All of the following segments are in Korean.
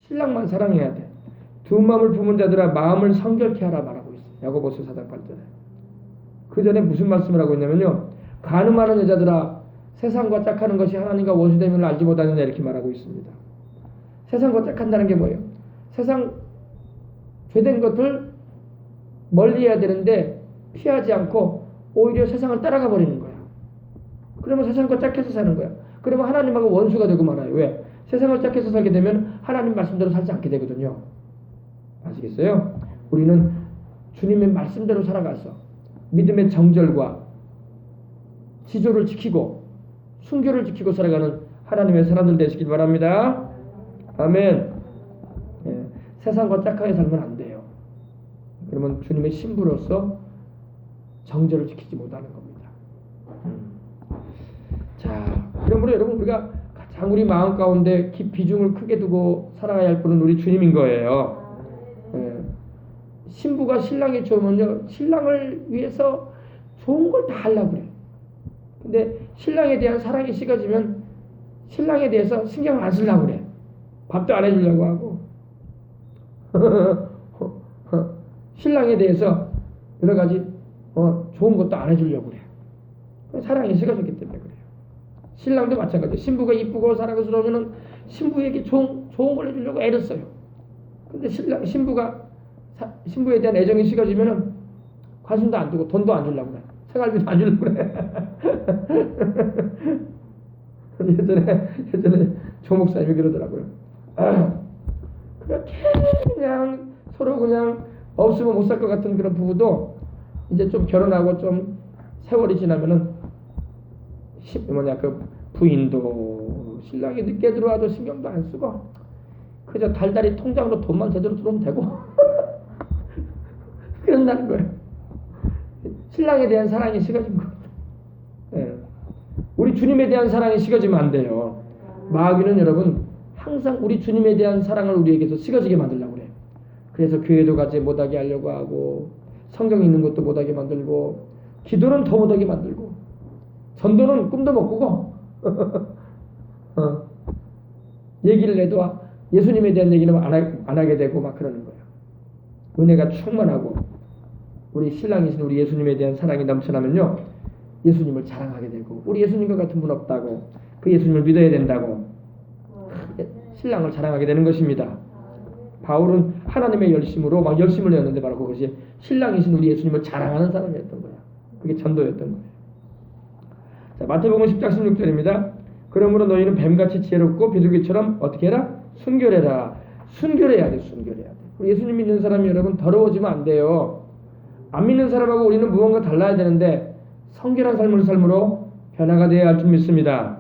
신랑만 사랑해야 돼. 두 마음을 품은 자들아 마음을 성결케 하라 말하고 있어요. 야고보서 4장 8절에. 그 전에 무슨 말씀을 하고 있냐면요. 간음하는 여자들아 세상과 짝하는 것이 하나님과 원수됨을 알지 못하느냐 이렇게 말하고 있습니다. 세상과 짝한다는 게 뭐예요? 세상 죄된 것을 멀리해야 되는데 피하지 않고 오히려 세상을 따라가 버리는 거야. 그러면 세상과 짝해서 사는 거야. 그러면 하나님하고 원수가 되고 말아요. 왜? 세상을 짝해서 살게 되면 하나님 말씀대로 살지 않게 되거든요. 아시겠어요? 우리는 주님의 말씀대로 살아가서 믿음의 정절과 지조를 지키고 순교를 지키고 살아가는 하나님의 사람들 되시길 바랍니다. 아멘. 예, 세상과 짝하게 살면 안 돼요. 그러면 주님의 신부로서 정절을 지키지 못하는 겁니다. 자, 그러므로 여러분 우리가 가장 우리 마음 가운데 비중을 크게 두고 살아가야 할 분은 우리 주님인 거예요. 예, 신부가 신랑이 좋으면요 신랑을 위해서 좋은 걸 다 하려고 그래. 근데 신랑에 대한 사랑이 식어지면 신랑에 대해서 신경을 안 쓰려고 그래. 밥도 안 해주려고 하고 신랑에 대해서 여러 가지 좋은 것도 안 해주려고 그래. 사랑이 식어졌기 때문에 그래요. 신랑도 마찬가지예요. 신부가 이쁘고 사랑스러우면 신부에게 좋은 걸 해주려고 애를 써요. 근데 신부에 대한 애정이 식어지면 관심도 안 두고 돈도 안 주려고 그래. 생활비도 안 주려고 그래. 예전에 조 목사님이 그러더라고요. 그렇게 그냥 서로 그냥 없으면 못 살 것 같은 그런 부부도 이제 좀 결혼하고 좀 세월이 지나면은 그 부인도 신랑이 늦게 들어와도 신경도 안 쓰고 그저 달달이 통장으로 돈만 제대로 들어오면 되고 그런다는 거예요. 신랑에 대한 사랑이 식어진 겁니다. 예. 우리 주님에 대한 사랑이 식어지면 안 돼요. 마귀는 여러분 항상 우리 주님에 대한 사랑을 우리에게서 식어지게 만들려고 그래요. 그래서 교회도 가지 못하게 하려고 하고 성경 읽는 것도 못하게 만들고 기도는 더 못하게 만들고 전도는 꿈도 못 꾸고 얘기를 해도 예수님에 대한 얘기는 안 하게 되고 막 그러는 거예요. 은혜가 충만하고 우리 신랑이신 우리 예수님에 대한 사랑이 넘쳐나면요 예수님을 자랑하게 되고 우리 예수님과 같은 분 없다고 그 예수님을 믿어야 된다고 신랑을 자랑하게 되는 것입니다. 바울은 하나님의 열심으로 막 열심을 내었는데 바로 그것이 신랑이신 우리 예수님을 자랑하는 사람이었던 거야. 그게 전도였던 거예요. 자, 마태복음 10장 16절입니다. 그러므로 너희는 뱀같이 지혜롭고 비둘기처럼 어떻게 해라? 순결해라. 순결해야 돼. 순결해야 돼. 우리 예수님 믿는 사람이 여러분 더러워지면 안 돼요. 안 믿는 사람하고 우리는 무언가 달라야 되는데 성결한 삶을 삶으로 변화가 되어야 할 줄 믿습니다.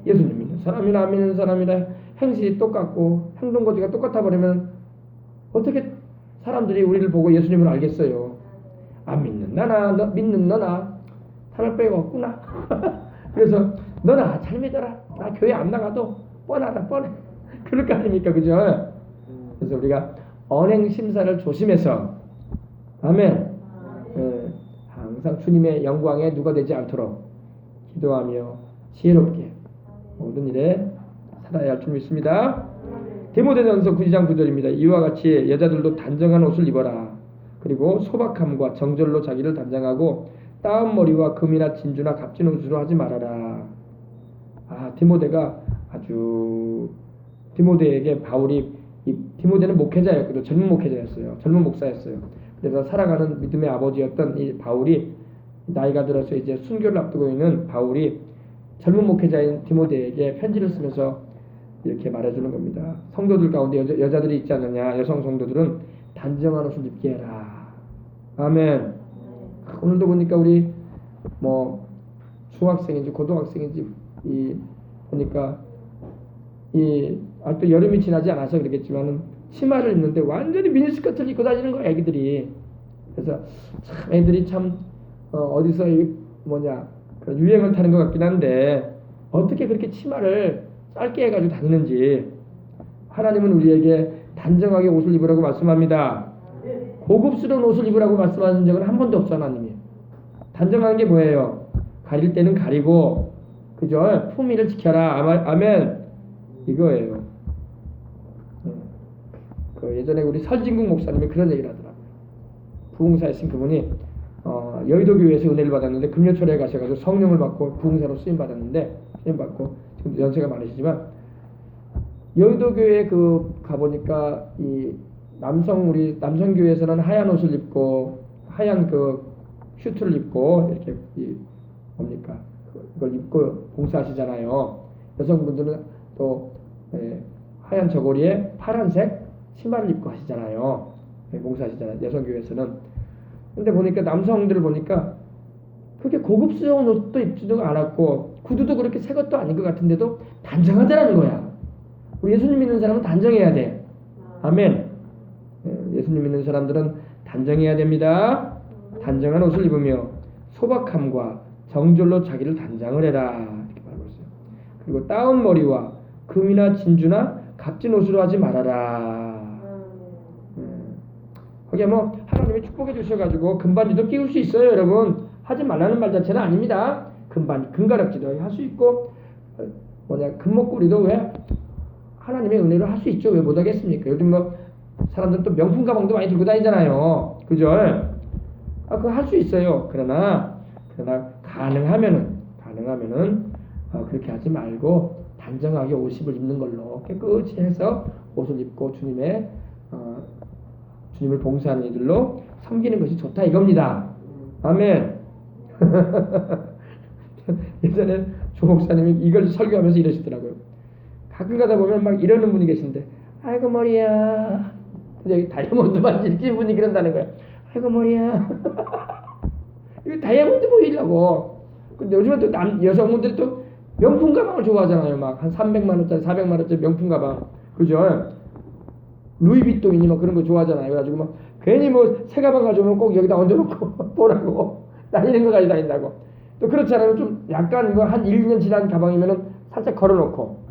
예수님 믿는 사람이나 안 믿는 사람이나 행실이 똑같고 행동거지가 똑같아 버리면 어떻게 사람들이 우리를 보고 예수님을 알겠어요? 안 믿는 나나 믿는 너나 하나 빼고 없구나. 그래서 너나 잘 믿어라. 나 교회 안 나가도 뻔하다 뻔해. 그럴 거 아닙니까? 그죠? 그래서 우리가 언행 심사를 조심해서 아멘. 항상 주님의 영광에 누가 되지 않도록 기도하며 지혜롭게 모든 일에 살아야 할 줄 믿습니다. 디모데전서 9장 9절입니다. 이와 같이 여자들도 단정한 옷을 입어라. 그리고 소박함과 정절로 자기를 단장하고 따은 머리와 금이나 진주나 값진 옷으로 하지 말아라. 디모데가 아주 디모데에게 바울이 디모데는 목회자였거든요. 젊은 목회자였어요. 젊은 목사였어요. 그래서 살아가는 믿음의 아버지였던 이 바울이 나이가 들어서 이제 순교를 앞두고 있는 바울이 젊은 목회자인 디모데에게 편지를 쓰면서 이렇게 말해주는 겁니다. 성도들 가운데 여자들이 있지 않느냐. 여성 성도들은 단정한 옷을 입게 해라. 아멘. 오늘도 보니까 우리 중학생인지 고등학생인지 보니까 아직도 여름이 지나지 않아서 그러겠지만은 치마를 입는데 완전히 미니스커트를 입고 다니는 거야 애기들이. 그래서 참 애들이 참 어디서 그런 유행을 타는 것 같긴 한데 어떻게 그렇게 치마를 짧게 해가지고 다니는지. 하나님은 우리에게 단정하게 옷을 입으라고 말씀합니다. 고급스러운 옷을 입으라고 말씀하는 적은 한 번도 없어. 하나님이 단정한 게 뭐예요? 가릴 때는 가리고 그죠? 품위를 지켜라. 아멘. 이거예요. 그 예전에 우리 설진국 목사님이 그런 얘기를 하더라고요. 부흥사였으신 그분이 여의도 교회에서 은혜를 받았는데 금요초래에 가셔가지고 성령을 받고 부흥사로 쓰임 받았는데 지금 연세가 많으시지만 여의도 교회에 가보니까 이 우리 남성 교회에서는 하얀 옷을 입고 하얀 슈트를 입고 이렇게 뭡니까 그걸 입고 봉사하시잖아요. 여성분들은 또 하얀 저고리에 파란색 신발을 입고 하시잖아요. 봉사하시잖아요. 여성교회에서는. 근데 보니까 남성들을 보니까 그렇게 고급스러운 옷도 입지도 않았고 구두도 그렇게 새 것도 아닌 것 같은데도 단정하다라는 거야. 우리 예수님 믿는 사람은 단정해야 돼. 아멘. 예수님 믿는 사람들은 단정해야 됩니다. 단정한 옷을 입으며 소박함과 정절로 자기를 단장을 해라 이렇게 말하고 있어요. 그리고 따은 머리와 금이나 진주나 값진 옷으로 하지 말아라. 거기에 하나님이 축복해 주셔가지고 금반지도 끼울 수 있어요, 여러분. 하지 말라는 말 자체는 아닙니다. 금가락지도 할 수 있고 금목걸이도 왜 하나님의 은혜로 할 수 있죠. 왜 못하겠습니까? 요즘 사람들 또 명품 가방도 많이 들고 다니잖아요. 그죠? 그거 할 수 있어요. 그러나 가능하면은 그렇게 하지 말고 단정하게 옷을 입는 걸로 깨끗이 해서 옷을 입고 주님을 봉사하는 이들로 섬기는 것이 좋다 이겁니다. 아멘. 예전에 조 목사님이 이걸 설교하면서 이러시더라고요. 가끔 가다 보면 막 이러는 분이 계신데, 아이고 머리야. 근데 다이아몬드 반지 이렇게 분이 그런다는 거야. 아이고 머리야. 이거 다이아몬드 보이려고. 근데 요즘은 또 여성분들이 또 명품 가방을 좋아하잖아요. 막 한 300만 원짜리, 400만 원짜리 명품 가방. 그죠? 루이비통이니 뭐 그런 거 좋아하잖아요. 그래가지고 괜히 새 가방 가져오면 꼭 여기다 얹어놓고 보라고 다니는 거 가지고 다닌다고. 또 그렇지 않으면 좀 약간 한 1, 2년 지난 가방이면은 살짝 걸어놓고.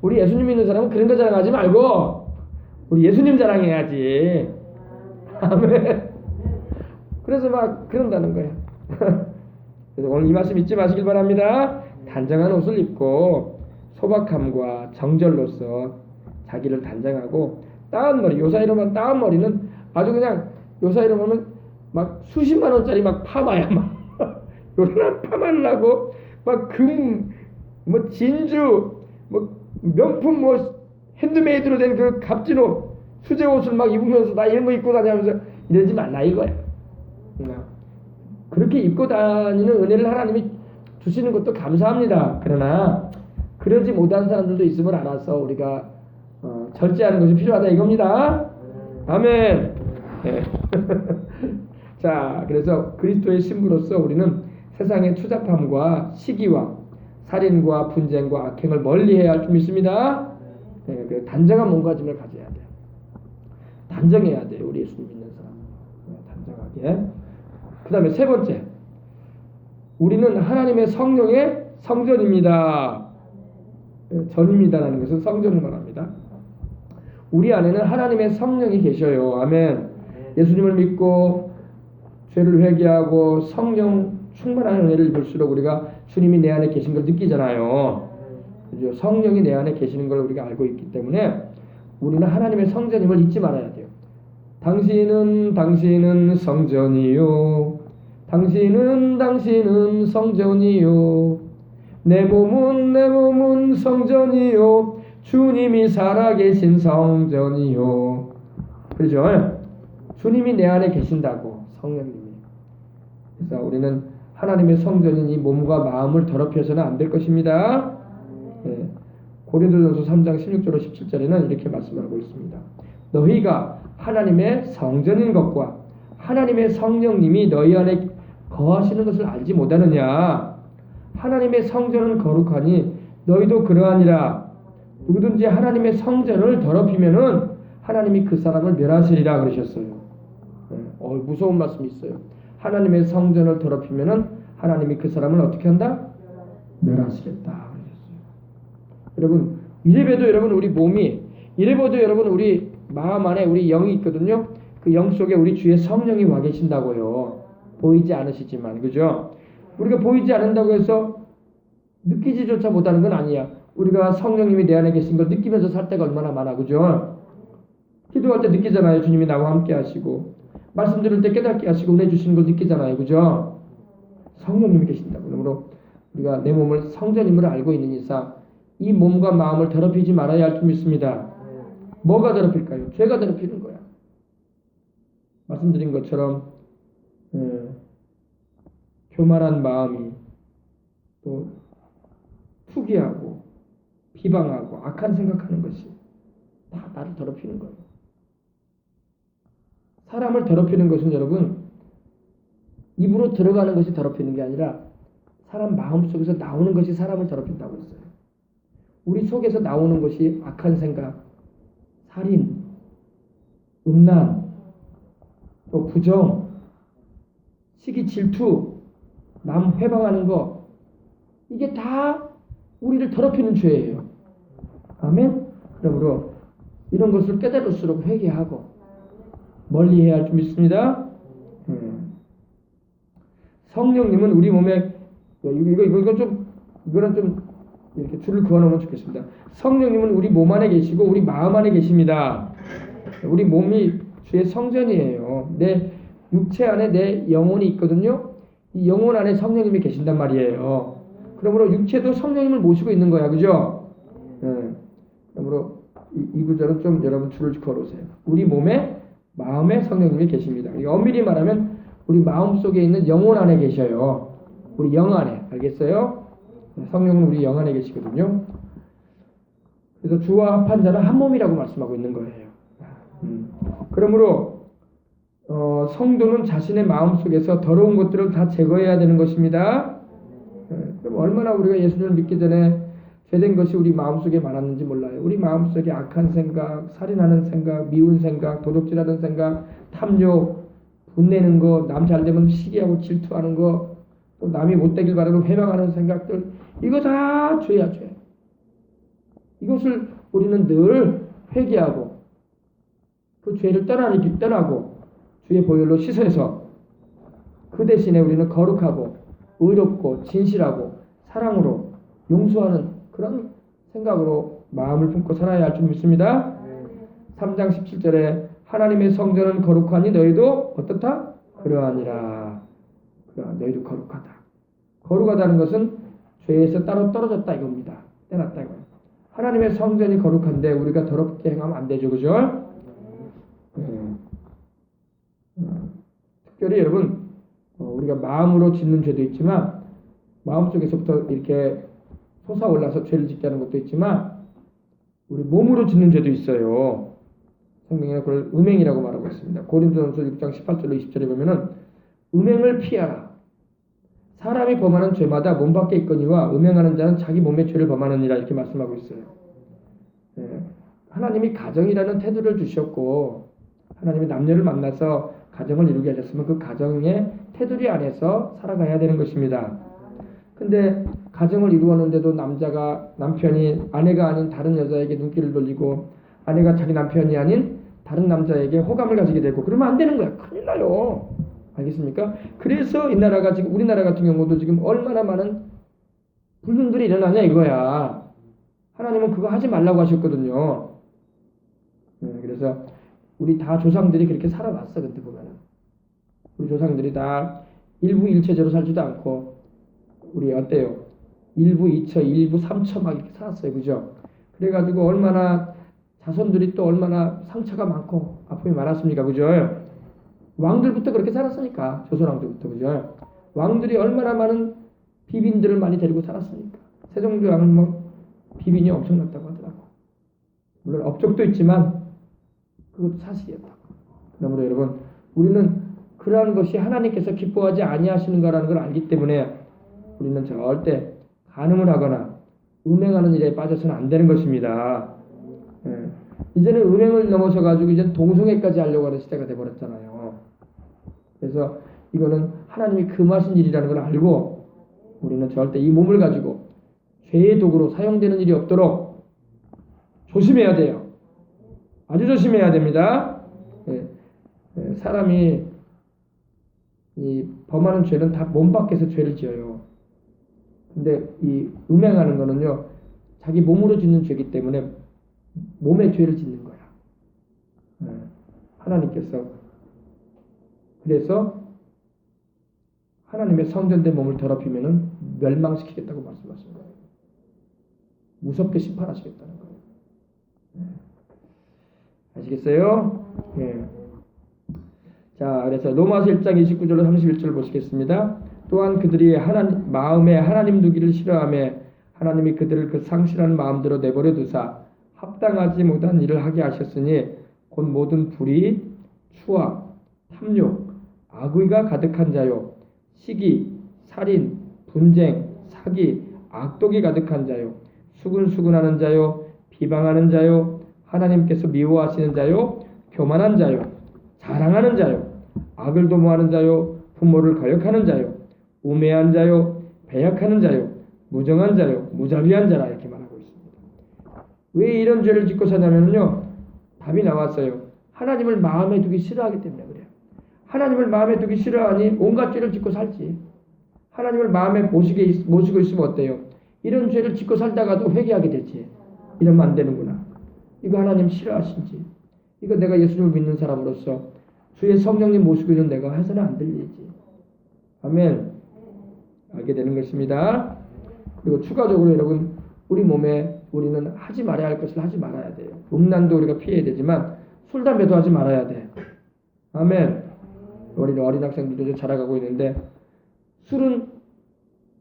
우리 예수님 믿는 사람은 그런 거 자랑하지 말고 우리 예수님 자랑해야지. 아멘. 그래서 그런다는 거야. 그래서 오늘 이 말씀 잊지 마시길 바랍니다. 단정한 옷을 입고 소박함과 정절로서 자기를 단정하고 따은 머리, 요 사이로 보면 따은 머리는 아주 그냥 요 사이로 보면 수십만 원짜리 파마야 요런 파마를 하고 진주 명품 핸드메이드로 된 그 값진 옷 수제 옷을 입으면서 나 이런 거 입고 다니면서 이러지 말라 이거야. 그렇게 입고 다니는 은혜를 하나님이 주시는 것도 감사합니다. 그러나 그러지 못한 사람들도 있음을 알아서 우리가 절제하는 것이 필요하다 이겁니다. 아멘. 네. 자, 그래서 그리스도의 신부로서 우리는 세상의 추잡함과 시기와 살인과 분쟁과 악행을 멀리해야 할 줄 믿습니다. 네, 단정한 몸가짐을 가져야 돼요. 단정해야 돼요. 우리 예수님 믿는 사람. 단정하게. 그 다음에 세 번째, 우리는 하나님의 성령의 성전입니다. 전입니다라는 것은 성전을 말합니다. 우리 안에는 하나님의 성령이 계셔요. 아멘. 예수님을 믿고 죄를 회개하고 성령 충만한 은혜를 입을수록 우리가 주님이 내 안에 계신 걸 느끼잖아요. 그죠? 성령이 내 안에 계시는 걸 우리가 알고 있기 때문에 우리는 하나님의 성전임을 잊지 말아야 돼요. 당신은 성전이요. 당신은 성전이요. 내 몸은 성전이요. 주님이 살아계신 성전이요. 그렇죠? 주님이 내 안에 계신다고, 성령님이. 그래서 우리는 하나님의 성전인 이 몸과 마음을 더럽혀서는 안 될 것입니다. 네. 고린도전서 3장 16절로 17절에는 이렇게 말씀하고 있습니다. 너희가 하나님의 성전인 것과 하나님의 성령님이 너희 안에 거하시는 것을 알지 못하느냐. 하나님의 성전은 거룩하니 너희도 그러하니라. 누구든지 하나님의 성전을 더럽히면은 하나님이 그 사람을 멸하시리라 그러셨어요. 무서운 말씀이 있어요. 하나님의 성전을 더럽히면은 하나님이 그 사람을 어떻게 한다? 멸하시겠다 그러셨어요. 여러분 이래봬도 여러분 우리 몸이 이래봬도 여러분 우리 마음 안에 우리 영이 있거든요. 그 영 속에 우리 주의 성령이 와 계신다고요. 보이지 않으시지만 그죠? 우리가 보이지 않는다고 해서 느끼지조차 못하는 건 아니야. 우리가 성령님이 내 안에 계신 걸 느끼면서 살 때가 얼마나 많아, 그죠? 기도할 때 느끼잖아요. 주님이 나와 함께 하시고 말씀 들을 때 깨닫게 하시고 은혜 주시는 걸 느끼잖아요, 그죠? 성령님이 계신다고. 그러므로 우리가 내 몸을 성전임을 알고 있는 이상 이 몸과 마음을 더럽히지 말아야 할 줄 믿습니다. 뭐가 더럽힐까요? 죄가 더럽히는 거야. 말씀드린 것처럼 교만한 마음이 또 투기하고 비방하고 악한 생각하는 것이 다 나를 더럽히는 거예요. 사람을 더럽히는 것은 여러분 입으로 들어가는 것이 더럽히는 게 아니라 사람 마음속에서 나오는 것이 사람을 더럽힌다고 했어요. 우리 속에서 나오는 것이 악한 생각, 살인, 음란, 또 부정, 시기 질투, 남 회방하는 거 이게 다 우리를 더럽히는 죄예요. 아멘? 그러므로 이런 것을 깨달을수록 회개하고 멀리해야 할 줄 믿습니다. 성령님은 우리 몸에 이거는 좀 이렇게 줄을 그어놓으면 좋겠습니다. 성령님은 우리 몸 안에 계시고 우리 마음 안에 계십니다. 우리 몸이 주의 성전이에요. 내 육체 안에 내 영혼이 있거든요. 이 영혼 안에 성령님이 계신단 말이에요. 그러므로 육체도 성령님을 모시고 있는 거야, 그죠? 그러므로 이 구절은 좀 여러분 줄을 걸으세요. 우리 몸에 마음에 성령님이 계십니다. 엄밀히 말하면 우리 마음 속에 있는 영혼 안에 계셔요. 우리 영 안에, 알겠어요? 성령은 우리 영 안에 계시거든요. 그래서 주와 합한 자는 한 몸이라고 말씀하고 있는 거예요. 그러므로 성도는 자신의 마음 속에서 더러운 것들을 다 제거해야 되는 것입니다. 그럼 얼마나 우리가 예수님을 믿기 전에 죄된 것이 우리 마음속에 많았는지 몰라요. 우리 마음속에 악한 생각, 살인하는 생각, 미운 생각, 도둑질하는 생각, 탐욕, 분내는 거, 남 잘되면 시기하고 질투하는 거, 또 남이 못되길 바라고 회방하는 생각들, 이거 다 죄야, 죄. 이것을 우리는 늘 회개하고 그 죄를 떠나고 주의 보혈로 씻어서 그 대신에 우리는 거룩하고 의롭고 진실하고 사랑으로 용서하는 그런 생각으로 마음을 품고 살아야 할 줄 믿습니다. 3장 17절에 하나님의 성전은 거룩하니 너희도 어떻다? 그러하니라. 너희도 거룩하다. 거룩하다는 것은 죄에서 따로 떨어졌다 이겁니다. 떼놨다 이거예요. 하나님의 성전이 거룩한데 우리가 더럽게 행하면 안 되죠, 그죠? 특별히 여러분 우리가 마음으로 짓는 죄도 있지만 마음속에서부터 이렇게 솟아올라서 죄를 짓게 하는 것도 있지만 우리 몸으로 짓는 죄도 있어요. 성경에는 그걸 음행이라고 말하고 있습니다. 고린도전서 6장 18절로 20절에 보면은 음행을 피하라. 사람이 범하는 죄마다 몸 밖에 있거니와 음행하는 자는 자기 몸의 죄를 범하느니라 이렇게 말씀하고 있어요. 하나님이 가정이라는 테두리를 주셨고 하나님이 남녀를 만나서 가정을 이루게 하셨으면 그 가정의 테두리 안에서 살아가야 되는 것입니다. 근데 가정을 이루었는데도 남편이 아내가 아닌 다른 여자에게 눈길을 돌리고 아내가 자기 남편이 아닌 다른 남자에게 호감을 가지게 되고 그러면 안 되는 거야. 큰일 나요. 알겠습니까? 그래서 이 나라가 지금 우리나라 같은 경우도 지금 얼마나 많은 불륜들이 일어나냐 이거야. 하나님은 그거 하지 말라고 하셨거든요. 그래서 우리 다 조상들이 그렇게 살아왔어. 근데 보면은 우리 조상들이 다 일부 일체제로 살지도 않고 우리 어때요? 일부 이처, 일부 삼처 막 이렇게 살았어요. 그죠? 그래가지고 얼마나 자손들이 또 얼마나 상처가 많고 아픔이 많았습니까? 그죠? 왕들부터 그렇게 살았으니까 조선왕들부터 그죠? 왕들이 얼마나 많은 비빈들을 많이 데리고 살았으니까 세종대 왕은 뭐 비빈이 엄청났다고 하더라고. 물론 업적도 있지만 그것도 사실이었다고. 그러므로 여러분 우리는 그러한 것이 하나님께서 기뻐하지 아니하시는 거라는 걸 알기 때문에 우리는 절대 간음을 하거나 음행하는 일에 빠져서는 안 되는 것입니다. 이제는 음행을 넘어서 가지고 이제 동성애까지 하려고 하는 시대가 돼버렸잖아요. 그래서 이거는 하나님이 금하신 일이라는 걸 알고 우리는 절대 이 몸을 가지고 죄의 도구로 사용되는 일이 없도록 조심해야 돼요. 아주 조심해야 됩니다. 사람이 이 범하는 죄는 다 몸 밖에서 죄를 지어요. 근데 이 음행하는 거는요 자기 몸으로 짓는 죄이기 때문에 몸의 죄를 짓는 거야. 하나님께서 그래서 하나님의 성전된 몸을 더럽히면은 멸망시키겠다고 말씀하신 거예요. 무섭게 심판하시겠다는 거예요. 아시겠어요? 예. 자, 그래서 로마서 1장 29절로 31절 보시겠습니다. 또한 그들이 마음에 하나님 두기를 싫어하며 하나님이 그들을 그 상실한 마음대로 내버려 두사 합당하지 못한 일을 하게 하셨으니 곧 모든 불의, 추악, 탐욕, 악의가 가득한 자요, 시기, 살인, 분쟁, 사기, 악독이 가득한 자요, 수근수근하는 자요, 비방하는 자요, 하나님께서 미워하시는 자요, 교만한 자요, 자랑하는 자요, 악을 도모하는 자요, 부모를 거역하는 자요, 우매한 자요, 배역하는 자요, 무정한 자요, 무자비한 자라 이렇게 말하고 있습니다. 왜 이런 죄를 짓고 사냐면요, 답이 나왔어요. 하나님을 마음에 두기 싫어하기 때문에 그래요. 하나님을 마음에 두기 싫어하니 온갖 죄를 짓고 살지. 하나님을 마음에 모시고 있으면 어때요? 이런 죄를 짓고 살다가도 회개하게 되지. 이러면 안 되는구나. 이거 하나님 싫어하신지. 이거 내가 예수님을 믿는 사람으로서 주의 성령님 모시고 있는 내가 해서는 안 될 일이지. 아멘. 알게 되는 것입니다. 그리고 추가적으로 여러분, 우리 몸에 우리는 하지 말아야 할 것을 하지 말아야 돼요. 음란도 우리가 피해야 되지만 술, 담배도 하지 말아야 돼. 아멘. 어린 학생들도 자라가고 있는데 술은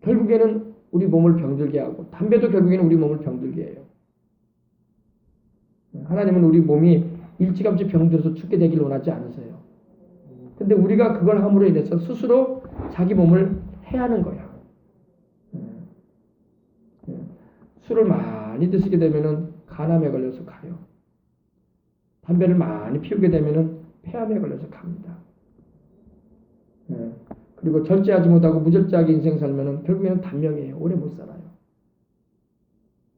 결국에는 우리 몸을 병들게 하고 담배도 결국에는 우리 몸을 병들게 해요. 하나님은 우리 몸이 일찌감치 병들어서 죽게 되길 원하지 않으세요. 근데 우리가 그걸 함으로 인해서 스스로 자기 몸을 해하는 거야. 술을 많이 드시게 되면은 간암에 걸려서 가요. 담배를 많이 피우게 되면은 폐암에 걸려서 갑니다. 그리고 절제하지 못하고 무절제하게 인생 살면은 결국에는 단명이에요. 오래 못 살아요.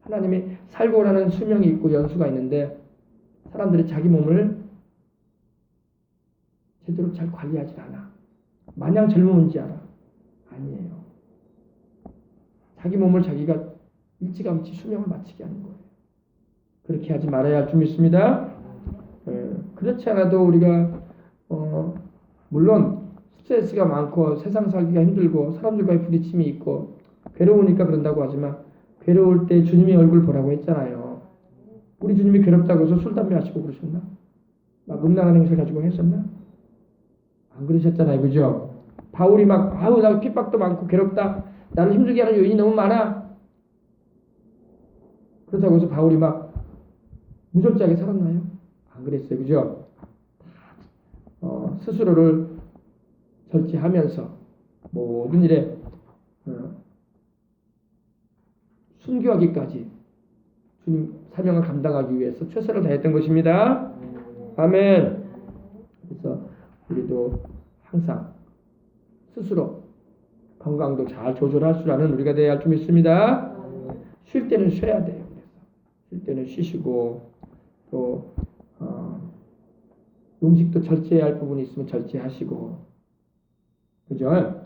하나님이 살고 나는 수명이 있고 연수가 있는데 사람들이 자기 몸을 제대로 잘 관리하지 않아. 마냥 젊은지 알아. 아니에요. 자기 몸을 자기가 일찌감치 수명을 마치게 하는 거예요. 그렇게 하지 말아야 할 줄 믿습니다. 그렇지 않아도 우리가 물론 스트레스가 많고 세상 살기가 힘들고 사람들과의 부딪힘이 있고 괴로우니까 그런다고 하지만 괴로울 때 주님의 얼굴 보라고 했잖아요. 우리 주님이 괴롭다고 해서 술, 담배 하시고 그러셨나? 막 음란한 행실 가지고 하셨나? 안 그러셨잖아요. 그죠? 바울이 막 나 핍박도 많고 괴롭다. 나를 힘들게 하는 요인이 너무 많아. 그렇다고 해서 바울이 막 무절제하게 살았나요? 안 그랬어요. 그죠? 스스로를 절제하면서 모든 일에 순교하기까지 주님 사명을 감당하기 위해서 최선을 다했던 것입니다. 아멘. 그래서 우리도 항상 스스로 건강도 잘 조절할 줄 아는 우리가 되어야 할 줄 믿습니다. 쉴 때는 쉬어야 돼요. 쉴 때는 쉬시고 또 음식도 절제해야 할 부분이 있으면 절제하시고, 그죠?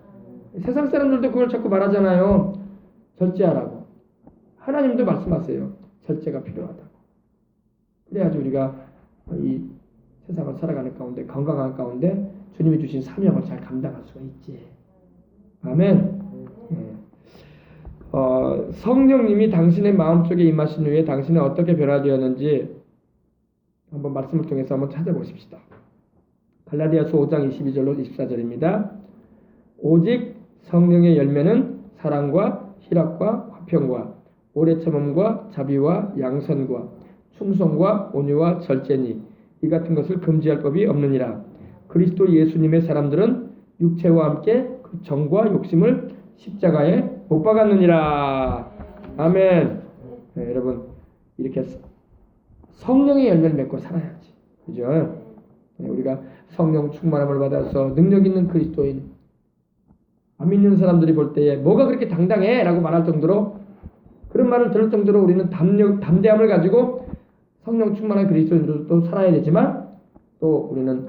세상 사람들도 그걸 자꾸 말하잖아요. 절제하라고. 하나님도 말씀하세요. 절제가 필요하다고. 그래야지 우리가 이 세상을 살아가는 가운데, 건강한 가운데 주님이 주신 사명을 잘 감당할 수가 있지. 아멘. 성령님이 당신의 마음속에 임하신 후에 당신은 어떻게 변화되었는지 한번 말씀을 통해서 한번 찾아보십시다. 갈라디아서 5장 22절로 24절입니다. 오직 성령의 열매는 사랑과 희락과 화평과 오래 참음과 자비와 양선과 충성과 온유와 절제니 이 같은 것을 금지할 법이 없느니라. 그리스도 예수님의 사람들은 육체와 함께 그 정과 욕심을 십자가에 못 박았느니라. 아멘. 네, 여러분 이렇게 성령의 열매를 맺고 살아야지. 그죠? 네, 우리가 성령 충만함을 받아서 능력 있는 그리스도인, 안 믿는 사람들이 볼 때에 뭐가 그렇게 당당해? 라고 말할 정도로, 그런 말을 들을 정도로 우리는 담대함을 가지고 성령 충만한 그리스도인으로 또 살아야 되지만, 또 우리는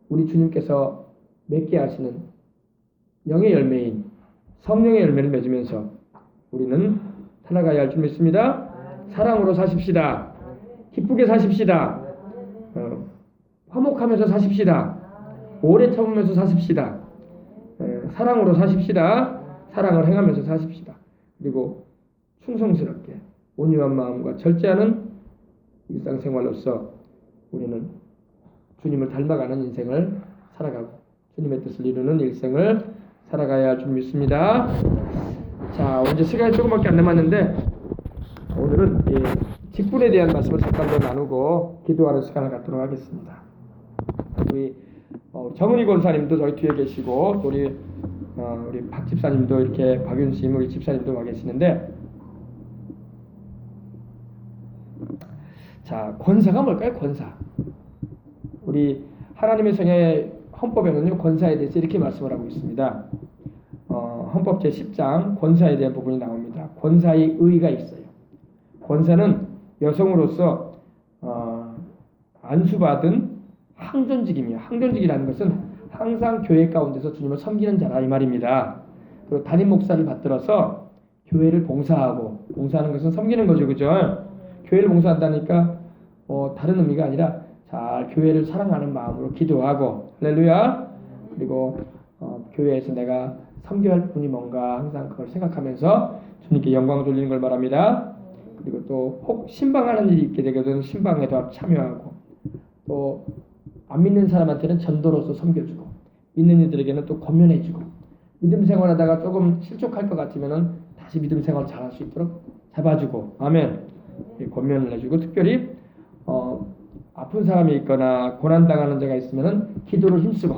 우리 주님께서 맺게 하시는 영의 열매인 성령의 열매를 맺으면서 우리는 살아가야 할 줄 믿습니다. 사랑으로 사십시다. 기쁘게 사십시다. 화목하면서 사십시다. 오래 참으면서 사십시다. 사랑으로 사십시다. 사랑을 행하면서 사십시다. 그리고 충성스럽게 온유한 마음과 절제하는 일상생활로서 우리는 주님을 닮아가는 인생을 살아가고 주님의 뜻을 이루는 일생을 살아가야 할 줄 믿습니다. 자, 이제 시간이 조금밖에 안 남았는데 오늘은 직분에 대한 말씀을 잠깐 더 나누고 기도하는 시간을 갖도록 하겠습니다. 우리 정은희 권사님도 저희 뒤에 계시고 또 우리 박 집사님도 이렇게 박윤심 우리 집사님도 와 계시는데, 자, 권사가 뭘까요? 권사. 우리 하나님의 성의 헌법에는요 권사에 대해서 이렇게 말씀을 하고 있습니다. 헌법 제10장 권사에 대한 부분이 나옵니다. 권사의 의의가 있어요. 권사는 여성으로서 안수받은 항존직이며, 항존직이라는 것은 항상 교회 가운데서 주님을 섬기는 자라 이 말입니다. 그리고 담임 목사를 받들어서 교회를 봉사하고, 봉사하는 것은 섬기는 거죠, 그죠? 교회를 봉사한다니까 다른 의미가 아니라 잘 교회를 사랑하는 마음으로 기도하고, 할렐루야. 그리고 교회에서 내가 섬겨야 할 분이 뭔가 항상 그걸 생각하면서 주님께 영광을 돌리는 걸 말합니다. 그리고 또 혹 신방하는 일이 있게 되거든 신방에도 참여하고, 또 안 믿는 사람한테는 전도로서 섬겨주고, 믿는 이들에게는 또 권면해주고, 믿음 생활하다가 조금 실족할 것 같으면은 다시 믿음 생활 잘할 수 있도록 잡아주고, 아멘. 권면을 해주고, 특별히 아픈 사람이 있거나 고난당하는 자가 있으면은 기도를 힘쓰고,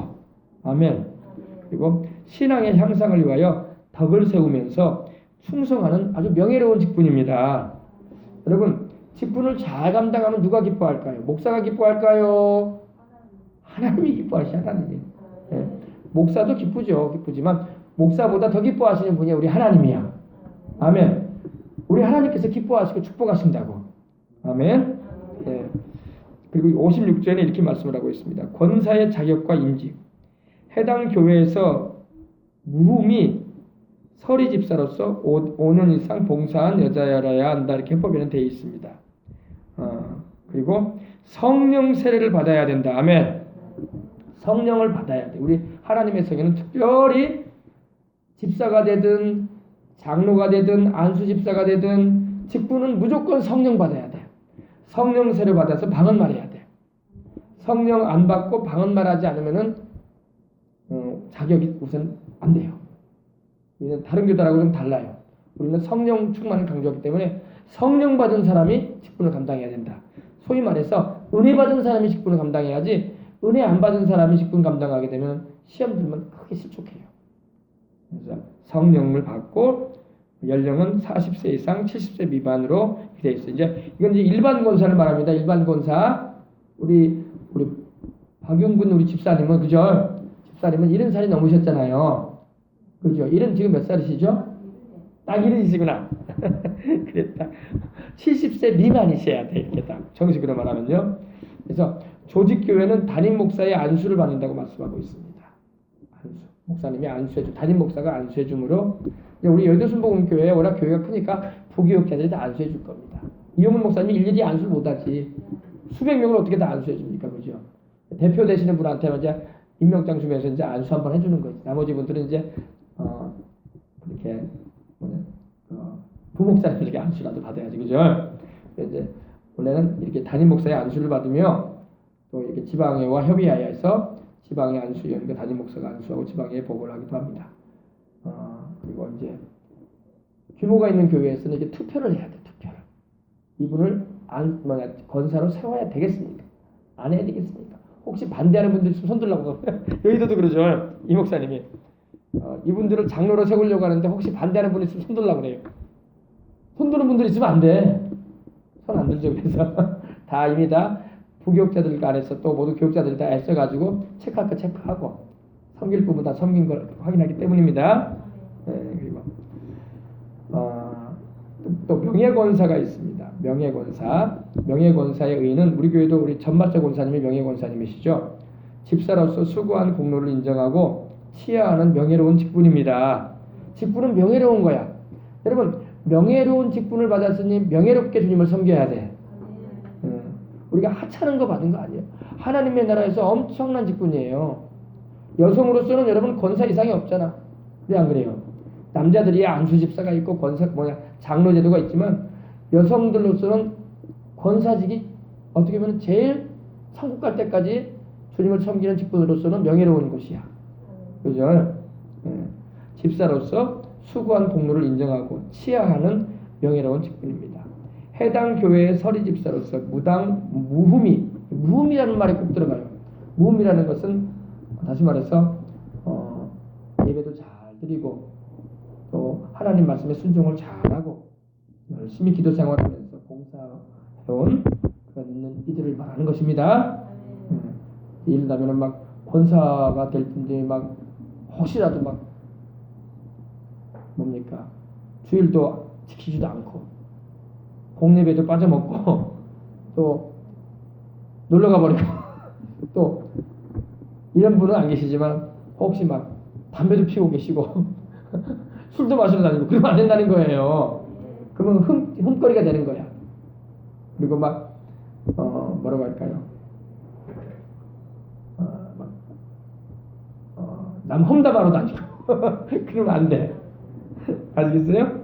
아멘. 그리고 신앙의 향상을 위하여 덕을 세우면서 충성하는 아주 명예로운 직분입니다. 여러분, 직분을 잘 감당하면 누가 기뻐할까요? 목사가 기뻐할까요? 하나님이 기뻐하시, 하나님이. 목사도 기쁘지만 목사보다 더 기뻐하시는 분이 우리 하나님이야. 아멘. 우리 하나님께서 기뻐하시고 축복하신다고. 아멘. 그리고 56절에 이렇게 말씀을 하고 있습니다. 권사의 자격과 임직. 해당 교회에서 무흠이 서리 집사로서 5년 이상 봉사한 여자여야 한다, 이렇게 헌법에는 되어 있습니다. 그리고 성령 세례를 받아야 된다. 아멘. 성령을 받아야 돼. 우리 하나님의 성에는 특별히 집사가 되든 장로가 되든 안수 집사가 되든 직분은 무조건 성령 받아야 돼. 성령 세례 받아서 방언 말해야 돼. 성령 안 받고 방언 말하지 않으면은 자격이 우선 안 돼요. 우리는 다른 교단하고 좀 달라요. 우리는 성령 충만을 강조하기 때문에 성령 받은 사람이 직분을 감당해야 된다. 소위 말해서 은혜 받은 사람이 직분을 감당해야지, 은혜 안 받은 사람이 직분 감당하게 되면 시험 들면 크게 실족해요. 그래서 성령을 받고 연령은 40세 이상 70세 미만으로 되어 있어요. 이건 이제 일반 권사를 말합니다. 일반 권사. 우리 박용근 우리 집사님은, 그죠? 집사님은 70살이 넘으셨잖아요. 그죠? 70 지금 몇 살이시죠? 딱 70이시구나. 그랬다. 70세 미만이셔야 돼. 이렇게 딱 정식으로 말하면요. 그래서 조직교회는 담임 목사의 안수를 받는다고 말씀하고 있습니다. 안수. 목사님이 안수해주, 담임 목사가 안수해줌으로, 우리 여의도순복음교회 워낙 교회가 크니까 부교육자들이 다 안수해줄 겁니다. 이용훈 목사님이 일일이 안수를 못하지. 수백 명을 어떻게 다 안수해줍니까? 그죠? 대표 되시는 분한테는 이제 임명장 주면서 이제 안수 한번 해주는 거지. 나머지 분들은 이제 이렇게 부목사님에게 안수라도 받아야지, 그죠? 이제 원래는 이렇게 담임 목사의 안수를 받으며 또 이렇게 지방회와 협의하여서 지방의 안수위원과 담임 목사가 안수하고 지방회에 보고를 하기도 합니다. 그리고 이제 규모가 있는 교회에서는 이렇게 투표를 해야 돼, 투표를. 이분을 권사로 세워야 되겠습니까? 안 해야 되겠습니까? 혹시 반대하는 분들 있으면 손들라고. 여의도도 그러죠. 이 목사님이 이분들을 장로로 세우려고 하는데 혹시 반대하는 분 있으면 손들라고 그래요. 손드는 분들 있으면 안 돼. 손 안 들죠. 그래서 다 이미 다 부교육자들 간에서 또 모두 교육자들이 다 애써가지고 체크할 거 체크하고 섬길 부분 다 섬긴 걸 확인하기 때문입니다. 그리고 또 명예권사가 있습니다. 명예권사의 의의는 우리 교회도 우리 전마철 권사님이 명예권사님이시죠. 집사로서 수고한 공로를 인정하고 치하하는 명예로운 직분입니다. 직분은 명예로운 거야. 여러분, 명예로운 직분을 받았으니 명예롭게 주님을 섬겨야 돼. 우리가 하찮은 거 받은 거 아니에요. 하나님의 나라에서 엄청난 직분이에요. 여성으로서는 여러분 권사 이상이 없잖아. 왜 안 그래요? 남자들이 안수 집사가 있고 권사 장로 제도가 있지만 여성들로서는 권사직이 어떻게 보면 제일 천국 갈 때까지 주님을 섬기는 직분으로서는 명예로운 곳이야. 그죠? 집사로서 수고한 공로를 인정하고 치하하는 명예로운 직분입니다. 해당 교회의 서리 집사로서 무흠이라는 말이 꼭 들어가요. 무흠이라는 것은 다시 말해서 예배도 잘 드리고 또 하나님 말씀에 순종을 잘하고 열심히 기도 생활하면서 봉사해온 그런 있는 이들을 말하는 것입니다. 예를 들면 막 권사가 될 텐데 막 혹시라도 막 뭡니까 주일도 지키지도 않고 공예배도 빠져먹고 또 놀러가 버리고 또 이런 분은 안 계시지만 혹시 막 담배도 피우고 계시고 술도 마시러 다니고 그러면 안 된다는 거예요. 그러면 흠거리가 되는 거야. 그리고 막 뭐라고 할까요? 남 험담하러 다니고 그러면 안 돼. 아시겠어요?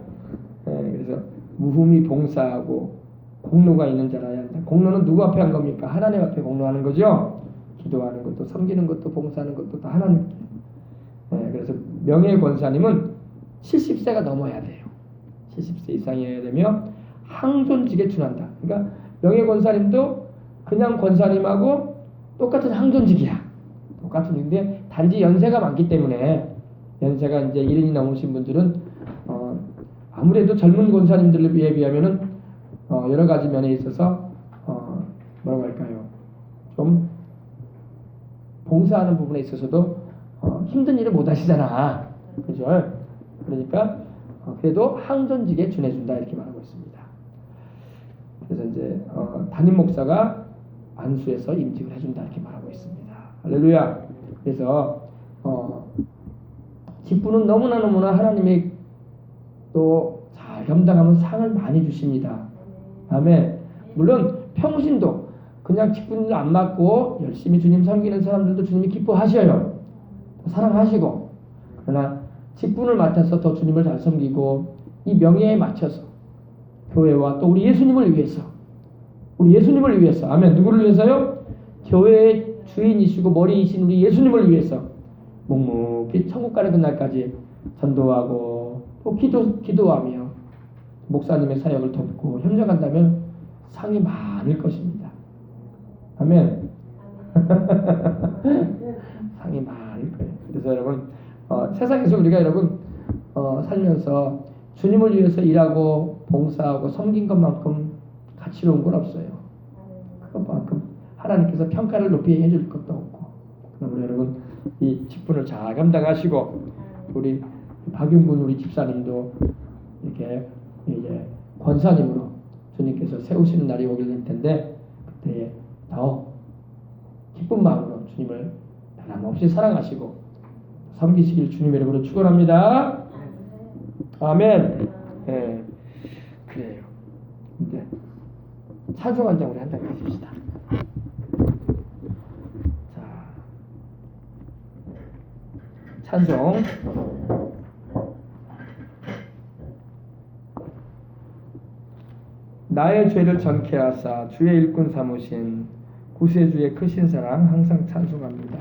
그래서 무흠이 봉사하고 공로가 있는 자라야 한다. 공로는 누구 앞에 한 겁니까? 하나님 앞에 공로하는 거죠. 기도하는 것도 섬기는 것도 봉사하는 것도 다 하나님께. 그래서 명예 권사님은 70세가 넘어야 돼요. 70세 이상이어야 되며 항존직에 준한다. 그러니까 명예 권사님도 그냥 권사님하고 똑같은 항존직이야. 똑같은 직인데 단지 연세가 많기 때문에 연세가 이제 70이 넘으신 분들은 아무래도 젊은 권사님들에 비하면은 여러 가지 면에 있어서 뭐라고 할까요? 좀 봉사하는 부분에 있어서도 힘든 일을 못 하시잖아. 그죠? 그러니까 그래도 항존직에 준해준다 이렇게 말하고 있습니다. 그래서 이제 담임 목사가 안수에서 임직을 해준다 이렇게 말하고 있습니다. 할렐루야. 그래서 직분은 너무나 하나님이 또 잘 감당하면 상을 많이 주십니다. 아멘. 물론 평신도 그냥 직분을 안 맡고 열심히 주님 섬기는 사람들도 주님이 기뻐하셔요. 사랑하시고. 그러나 직분을 맡아서 더 주님을 잘 섬기고 이 명예에 맞춰서 교회와 또 우리 예수님을 위해서 아멘. 누구를 위해서요? 교회의 주인이시고 머리이신 우리 예수님을 위해서 묵묵히 천국 가는 그날까지 전도하고 또 기도하며 목사님의 사역을 돕고 협력한다면 상이 많을 것입니다. 아멘. 상이 많을 거예요. 그래서 여러분 세상에서 우리가 여러분 살면서 주님을 위해서 일하고 봉사하고 섬긴 것만큼 가치로운 건 없어요. 그것만큼 하나님께서 평가를 높이 해줄 것도 없고. 그러므로 여러분 이 직분을 잘 감당하시고 우리 박윤군 우리 집사님도 이렇게 이제 권사님으로 주님께서 세우시는 날이 오게 될 텐데 그때 더 기쁜 마음으로 주님을 변함없이 사랑하시고 섬기시길 주님의 이름으로 축원합니다. 아멘. 네. 그래요. 이제 찬송 한 장 우리 한 장 가십시다. 자, 찬송. 나의 죄를 전케 하사 주의 일꾼 삼으신 구세주의 크신 사랑 항상 찬송합니다.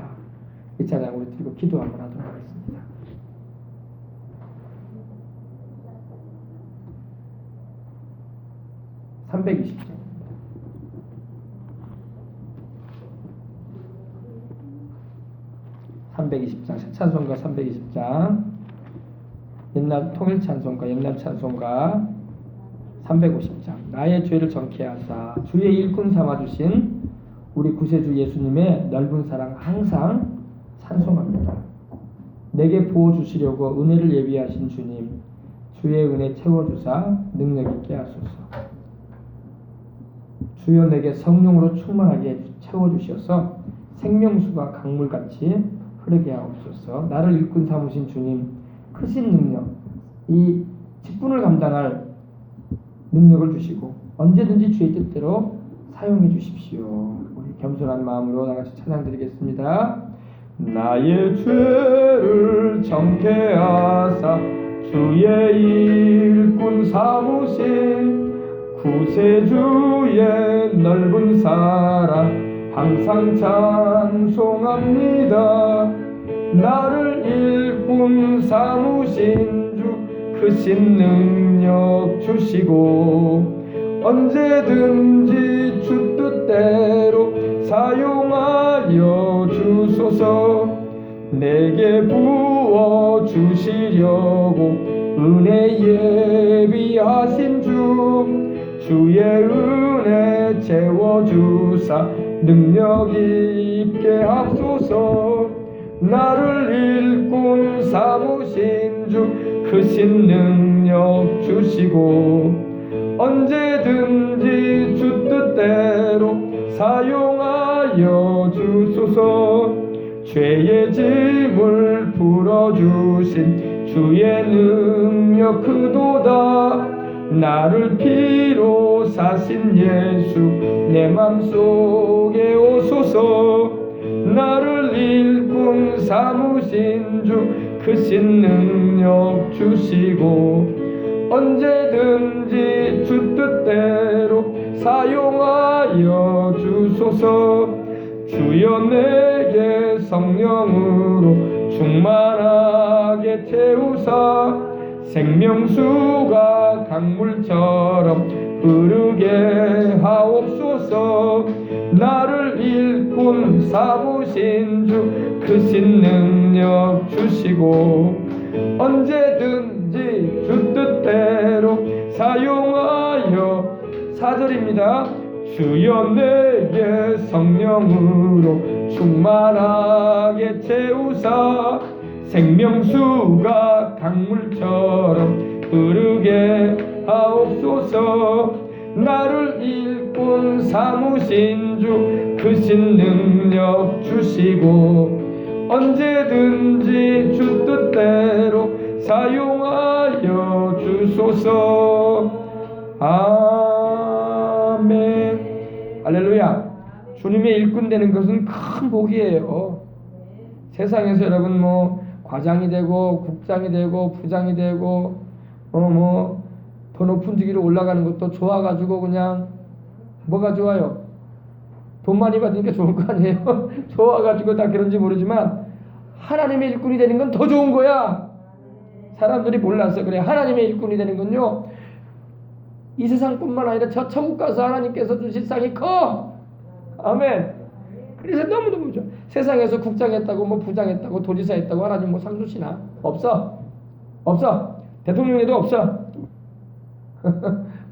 이 찬양 우리 드리고 기도 한번 하도록 하겠습니다. (320장) 찬송가 320장 옛날 통일 찬송가 옛날 찬송가 350장 나의 죄를 정케 하사 주의 일꾼 삼아주신 우리 구세주 예수님의 넓은 사랑 항상 찬송합니다. 내게 부어주시려고 은혜를 예비하신 주님 주의 은혜 채워주사 능력 있게 하소서. 주여 내게 성령으로 충만하게 채워주셔서 생명수가 강물같이 흐르게 하옵소서. 나를 일꾼 삼으신 주님 크신 능력 이 직분을 감당할 능력을 주시고 언제든지 주의 뜻대로 사용해 주십시오. 우리 겸손한 마음으로 나같이 찬양 드리겠습니다. 나의 죄를 정케하사 주의 일꾼 삼으신 구세주의 넓은 사랑 항상 찬송합니다. 나를 일꾼 삼으신 주 크신 능력 주시고 언제든지 주 뜻대로 사용하여 주소서. 내게 부어 주시려고 은혜 예비하신 주 주의 은혜 채워주사 능력 있게 하소서. 나를 일꾼 삼으신 주 크신 능력 주시고 언제든지 주 뜻대로 사용하여 주소서. 죄의 짐을 풀어주신 주의 능력 크도다. 나를 피로 사신 예수 내 맘속에 오소서. 나를 일꾼 삼으신 주 크신 능력 주시고 언제든지 주 뜻대로 사용하여 주소서. 주여 내게 성령으로 충만하게 채우사 생명수가 강물처럼 흐르게 하옵소서. 나를 일꾼 삼으신 주 크신 능력 주시고 언제든지 주 뜻대로 사용하여 4절입니다. 주여 내게 성령으로 충만하게 채우사 생명수가 강물처럼 흐르게 하옵소서. 나를 일꾼 삼으신 주 크신 능력 주시고 언제든지 주 뜻대로 사용하여 주소서. 아멘. 할렐루야. 주님의 일꾼 되는 것은 큰 복이에요. 세상에서 여러분 과장이 되고 국장이 되고 부장이 되고 더 높은 직위로 올라가는 것도 좋아가지고 그냥 뭐가 좋아요? 돈 많이 받으니까 좋은 거 아니에요? 좋아가지고 다 그런지 모르지만 하나님의 일꾼이 되는 건 더 좋은 거야. 사람들이 몰라서 그래. 하나님의 일꾼이 되는 건요 이 세상뿐만 아니라 저 천국 가서 하나님께서 주실 상이 커. 아멘. 그래서 너무너무 좋아. 세상에서 국장했다고 부장했다고 도지사했다고 하나님 상 주시나? 없어. 대통령에도 없어.